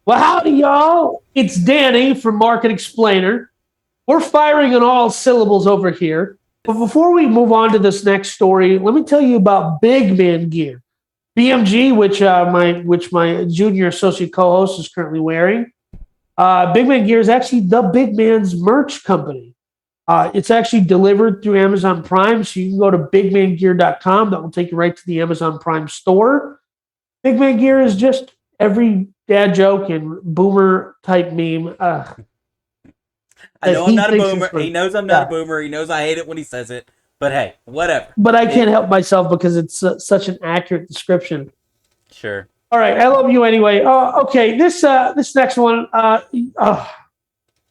Well, howdy, y'all. It's Danny from Market Explainer. We're firing on all syllables over here. But before we move on to this next story, let me tell you about Big Man Gear. BMG, which my junior associate co-host is currently wearing. Big Man Gear is actually the big man's merch company. It's actually delivered through Amazon Prime, so you can go to bigmangear.com. That will take you right to the Amazon Prime store. Big Man Gear is just every dad joke and boomer type meme. I know I'm not a boomer. Funny. He knows I'm not a boomer. He knows I hate it when he says it. But hey, whatever. But I can't help myself because it's such an accurate description. Sure. All right, I love you anyway. Okay, this next one,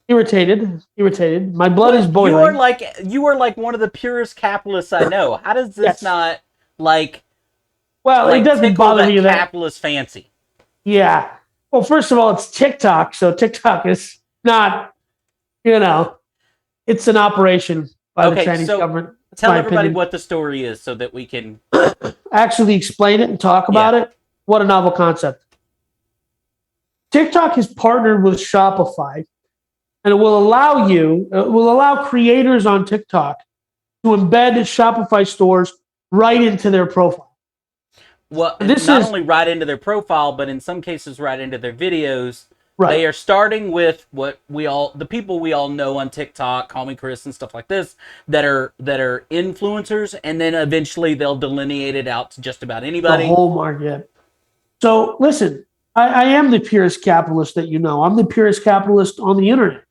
irritated. My blood is boiling. You are like one of the purest capitalists I know. How does this not Well, it doesn't bother me that capitalist fancy? Yeah. Well, first of all, it's TikTok, so TikTok is not, it's an operation by the Chinese government. Tell everybody what the story is so that we can actually explain it and talk about it. What a novel concept. TikTok has partnered with Shopify, and it will allow creators on TikTok to embed Shopify stores right into their profile. Well, not only right into their profile, but in some cases right into their videos. Right. They are starting with the people we all know on TikTok, Call Me Chris and stuff like this, that are influencers, and then eventually they'll delineate it out to just about anybody. The whole market. So listen, I am the purest capitalist that you know. I'm the purest capitalist on the internet.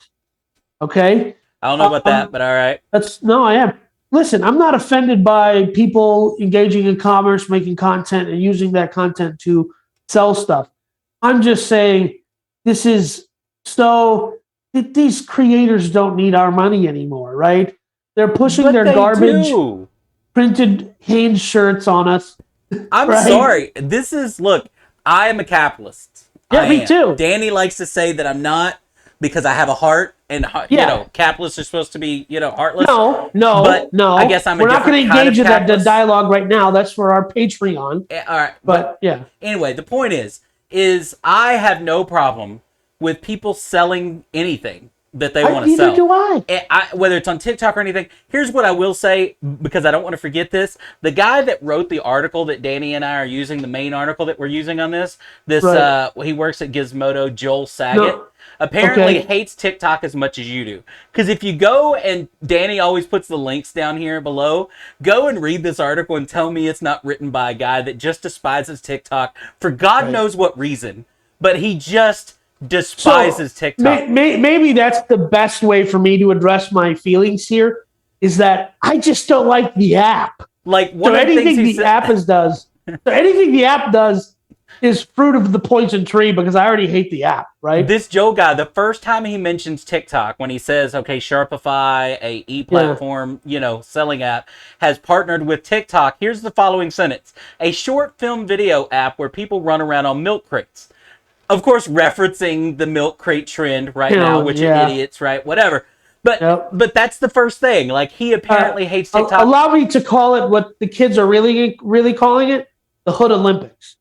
Okay? I don't know about that, but all right. I am. Listen, I'm not offended by people engaging in commerce, making content, and using that content to sell stuff. I'm just saying this is so that these creators don't need our money anymore, right? They're pushing their garbage printed Hanes shirts on us. I'm sorry. Look, I am a capitalist. Yeah, me too. Danny likes to say that I'm not because I have a heart, and capitalists are supposed to be, heartless. No. I guess I'm. We're not going to engage in that dialogue right now. That's for our Patreon. All right, but yeah. Anyway, the point is I have no problem with people selling anything that they want to sell. Neither do I. Whether it's on TikTok or anything. Here's what I will say, because I don't want to forget this. The guy that wrote the article that Danny and I are using, the main article that we're using on this, he works at Gizmodo, Joel Saget, apparently hates TikTok as much as you do. Because if you go, and Danny always puts the links down here below, go and read this article and tell me it's not written by a guy that just despises TikTok for God knows what reason. But he just despises TikTok. Maybe that's the best way for me to address my feelings here, is that I just don't like the app. Anything the app does is fruit of the poison tree, because I already hate the app, right? This Joe guy, the first time he mentions TikTok, when he says, okay, Shopify, a e-platform, selling app, has partnered with TikTok, here's the following sentence: a short film video app where people run around on milk crates. Of course, referencing the milk crate trend right now, which are idiots, right? Whatever. But that's the first thing. Like, he apparently hates TikTok. Allow me to call it what the kids are really, really calling it: the Hood Olympics.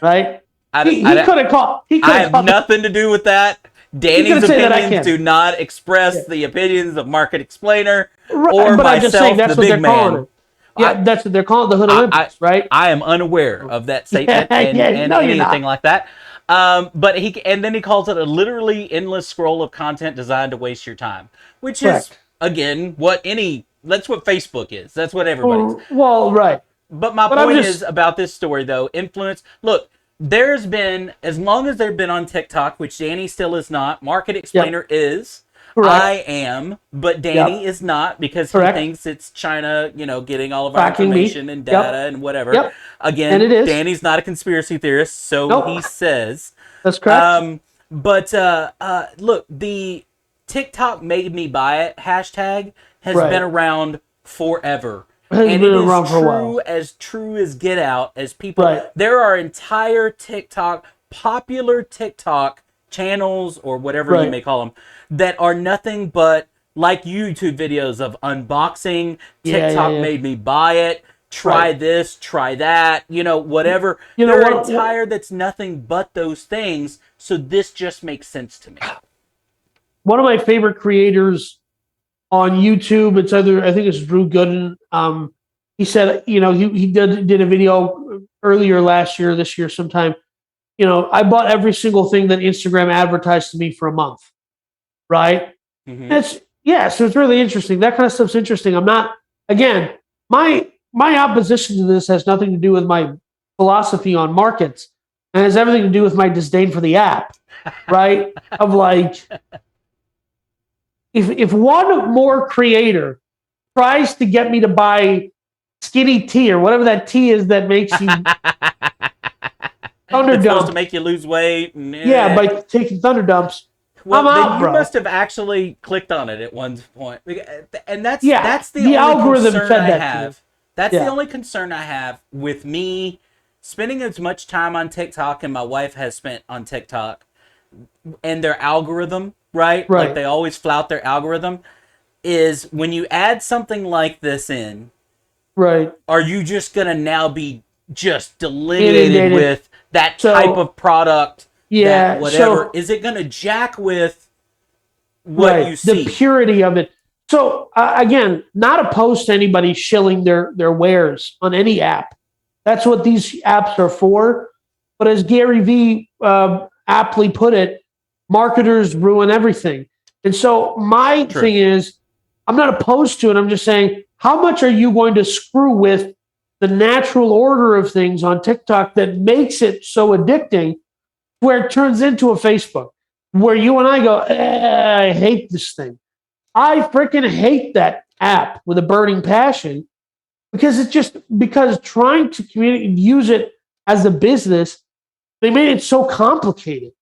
Right? He could have called. I have nothing to do with that. Danny's opinions do not express the opinions of Market Explainer or but myself, I'm just saying that's the what big they're man. calling it. Yeah, that's what they're calling the Hood Olympics, right? I am unaware of that statement and anything like that. But then he calls it a literally endless scroll of content designed to waste your time, which is again that's what Facebook is. That's what everybody's. Well, right. But my point is about this story, though, influence. Look, there's been, as long as they've been on TikTok, which Danny still is not. Market Explainer is. Correct. I am, but Danny is not, because he thinks it's China, getting all of our information and data and whatever. Again, Danny's not a conspiracy theorist, so he says. That's correct. Look, the TikTok made me buy it hashtag has been around forever. And it is true as get out, as people. There are entire popular TikTok channels, or whatever you may call them, that are nothing but like YouTube videos of unboxing. TikTok made me buy it. try this, try that, whatever. They're entire that's nothing but those things. So this just makes sense to me. One of my favorite creators on YouTube, I think it's Drew Gooden. He said, he did a video earlier last year, this year sometime. I bought every single thing that Instagram advertised to me for a month, right? So it's really interesting. That kind of stuff's interesting. I'm not, again, my opposition to this has nothing to do with my philosophy on markets, and has everything to do with my disdain for the app, right? Of like, if one more creator tries to get me to buy skinny tea or whatever that tea is that makes you thunder it's dump, supposed to make you lose weight. By taking thunder dumps. Well, I'm then out, you bro. must have actually clicked on it at one point, and that's the only algorithm concern said I that have. That's the only concern I have with me spending as much time on TikTok, and my wife has spent on TikTok, and their algorithm, right? Like they always flout their algorithm. Is when you add something like this in, right? Are you just gonna now be just delineated with that type of product? Yeah, whatever. Is it going to jack with what you see? The purity of it. So, again, not opposed to anybody shilling their wares on any app. That's what these apps are for. But as Gary Vee aptly put it, marketers ruin everything. And so my thing is, I'm not opposed to it. I'm just saying, how much are you going to screw with the natural order of things on TikTok that makes it so addicting, where it turns into a Facebook, where you and I go, I hate this thing. I freaking hate that app with a burning passion, because because trying to communicate, use it as a business, they made it so complicated.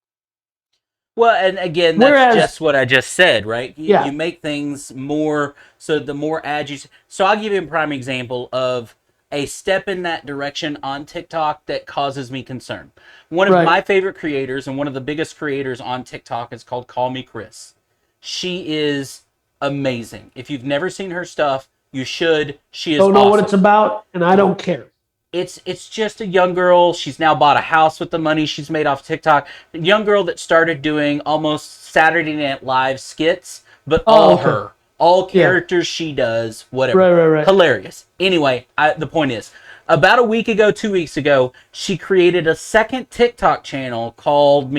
Well, and again, that's just what I just said, right? You make things more, so the more ads you... So I'll give you a prime example of a step in that direction on TikTok that causes me concern. One of my favorite creators and one of the biggest creators on TikTok is called Call Me Chris. She is amazing. If you've never seen her stuff, you should. She is awesome. Don't know what it's about, and I don't care. It's just a young girl. She's now bought a house with the money she's made off TikTok. A young girl that started doing almost Saturday Night Live skits, but her. All characters she does, whatever. Right. Hilarious. Anyway, the point is, about a week ago, 2 weeks ago, she created a second TikTok channel called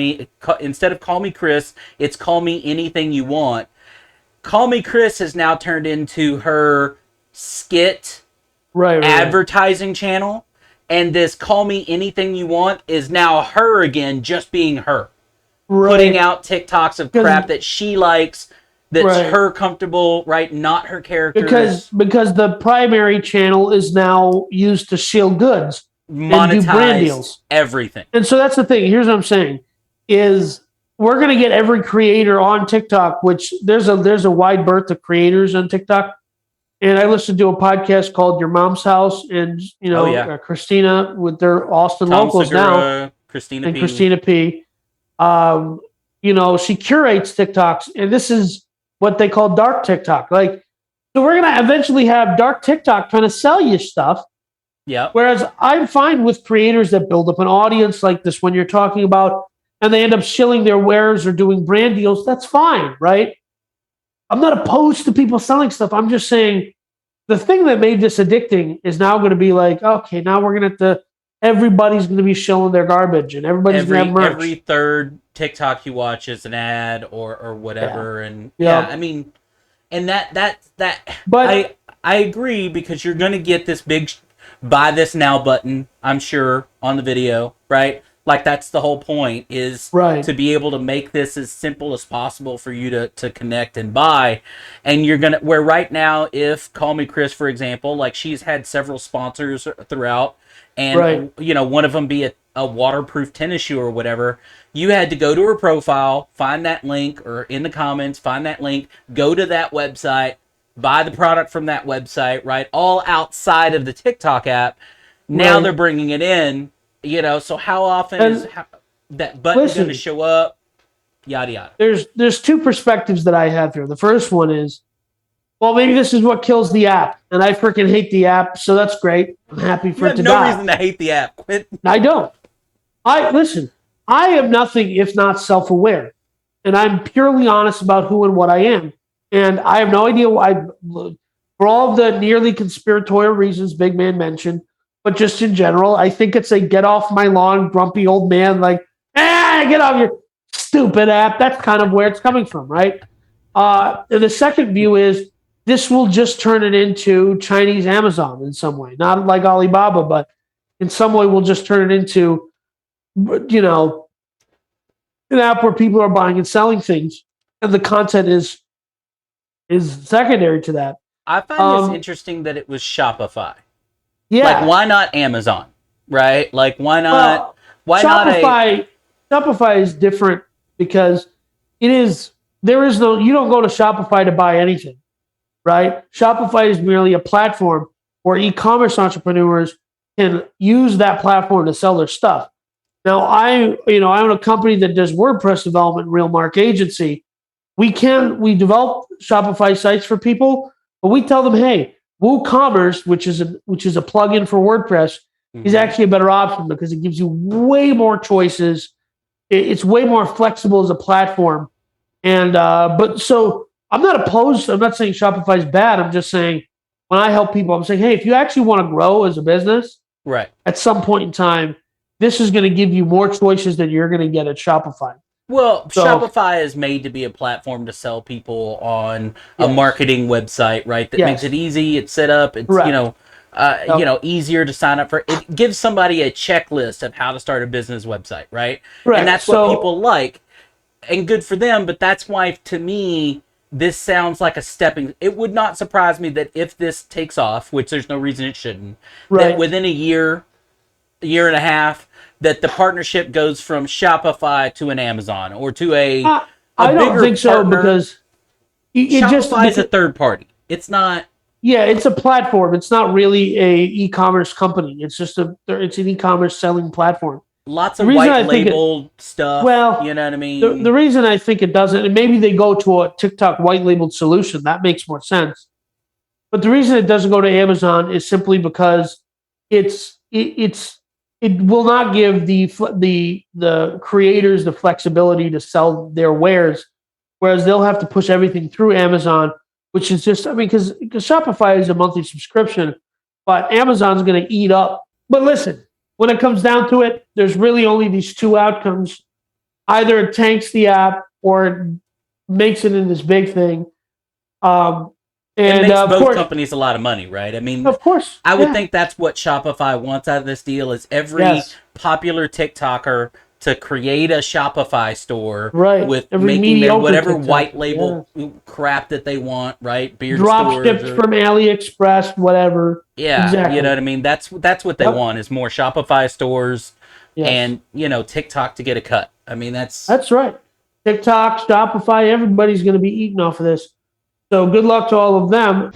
instead of Call Me Chris, it's Call Me Anything You Want. Call Me Chris has now turned into her skit advertising channel. And this Call Me Anything You Want is now her again, just being her. Putting out TikToks of crap that she likes, that's her comfortable, right? Not her characters. Because the primary channel is now used to shield goods, monetize, and do brand deals, everything. And so that's the thing. Here's what I'm saying: is we're going to get every creator on TikTok, which there's a wide berth of creators on TikTok. And I listened to a podcast called Your Mom's House, and Christina with their Austin locals now, Christina P. She curates TikToks, and this is what they call dark TikTok. Like, so we're gonna eventually have dark TikTok trying to sell you stuff. Yeah. Whereas I'm fine with creators that build up an audience like this one you're talking about, and they end up shilling their wares or doing brand deals. That's fine, right? I'm not opposed to people selling stuff. I'm just saying the thing that made this addicting is now going to be like, okay, now we're going to have to, everybody's going to be shilling their garbage, and everybody's going to have merch. Every third TikTok you watch is an ad or whatever. Yeah. And I mean, and but I agree, because you're going to get this big buy this now button, I'm sure, on the video, right? Like, that's the whole point, is to be able to make this as simple as possible for you to connect and buy. And you're going to, where right now, if Call Me Chris, for example, like, she's had several sponsors throughout, and, one of them be a waterproof tennis shoe or whatever, you had to go to her profile, find that link, or in the comments, find that link, go to that website, buy the product from that website, right? All outside of the TikTok app. Now they're bringing it in. So how often is that button going to show up? Yada yada. There's two perspectives that I have here. The first one is, Well, maybe this is what kills the app, and I freaking hate the app, so that's great. I'm happy for it to die. You have no reason to hate the app. Quit. I don't. Listen. I am nothing if not self-aware, and I'm purely honest about who and what I am. And I have no idea why, for all of the nearly conspiratorial reasons Big Man mentioned, but just in general, I think it's a get off my lawn, grumpy old man, like, get off your stupid app. That's kind of where it's coming from, right? And the second view is this will just turn it into Chinese Amazon in some way, not like Alibaba, but in some way we'll just turn it into, an app where people are buying and selling things, and the content is secondary to that. I find this interesting that it was Shopify. Yeah. Like, why not Amazon? Right? Like, why not? Shopify is different because there is no, you don't go to Shopify to buy anything, right? Shopify is merely a platform where e-commerce entrepreneurs can use that platform to sell their stuff. Now, I own a company that does WordPress development, Real Mark Agency. We develop Shopify sites for people, but we tell them, hey, WooCommerce, which is a plugin for WordPress, is actually a better option because it gives you way more choices. It's way more flexible as a platform. And so I'm not opposed. I'm not saying Shopify is bad. I'm just saying when I help people, I'm saying, hey, if you actually want to grow as a business, right, at some point in time, this is going to give you more choices than you're going to get at Shopify. Well, Shopify is made to be a platform to sell people on a marketing website, right? That makes it easy. It's set up. It's easier to sign up for. It gives somebody a checklist of how to start a business website, right? And that's what people like, and good for them. But that's why, to me, this sounds like a stepping. It would not surprise me that if this takes off, which there's no reason it shouldn't, that within a year and a half, that the partnership goes from Shopify to an Amazon or to a I don't think so because Shopify is a third party. It's not. Yeah, it's a platform. It's not really a e-commerce company. It's just it's an e-commerce selling platform. Lots of white labeled stuff. Well, you know what I mean? The reason I think it doesn't, and maybe they go to a TikTok white labeled solution, that makes more sense. But the reason it doesn't go to Amazon is simply because it will not give the creators the flexibility to sell their wares, whereas they'll have to push everything through Amazon, which is just, because Shopify is a monthly subscription, but Amazon's going to eat up. But listen, when it comes down to it, there's really only these two outcomes. Either it tanks the app or it makes it in this big thing. It makes both companies a lot of money, right? I mean, of course, I would think that's what Shopify wants out of this deal is every popular TikToker to create a Shopify store with making their whatever white label crap that they want, right? Beard drop shipped from AliExpress, whatever. Yeah, exactly. You know what I mean? That's what they want is more Shopify stores and, TikTok to get a cut. I mean, that's right. TikTok, Shopify, everybody's going to be eating off of this. So good luck to all of them.